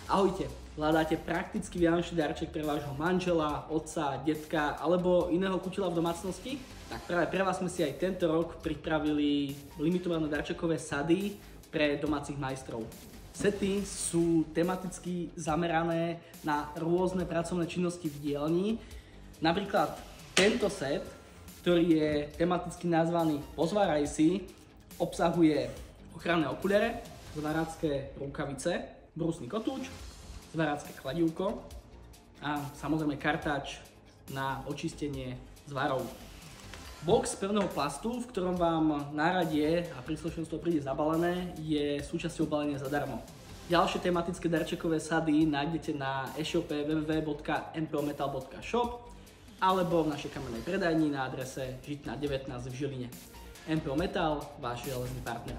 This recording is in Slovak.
Ahojte, hľadáte praktický vianočný darček pre vášho manžela, otca, detka alebo iného kutila v domácnosti? Tak práve pre vás sme si aj tento rok pripravili limitované darčekové sady pre domácich majstrov. Sety sú tematicky zamerané na rôzne pracovné činnosti v dielni. Napríklad tento set, ktorý je tematicky nazvaný Pozváraj si, obsahuje ochranné okuliare, zváracké rukavice, brusný kotúč, zváracké chladívko a samozrejme kartáč na očistenie zvarov. Box pevného plastu, v ktorom vám náradie a príslušenstvo príde zabalené, je súčasťou balenia zadarmo. Ďalšie tematické darčekové sady nájdete na e-shope www.mpometal.shop alebo v našej kamennej predajni na adrese Žitná 19 v Žiline. MPO Metal, váš železný partner.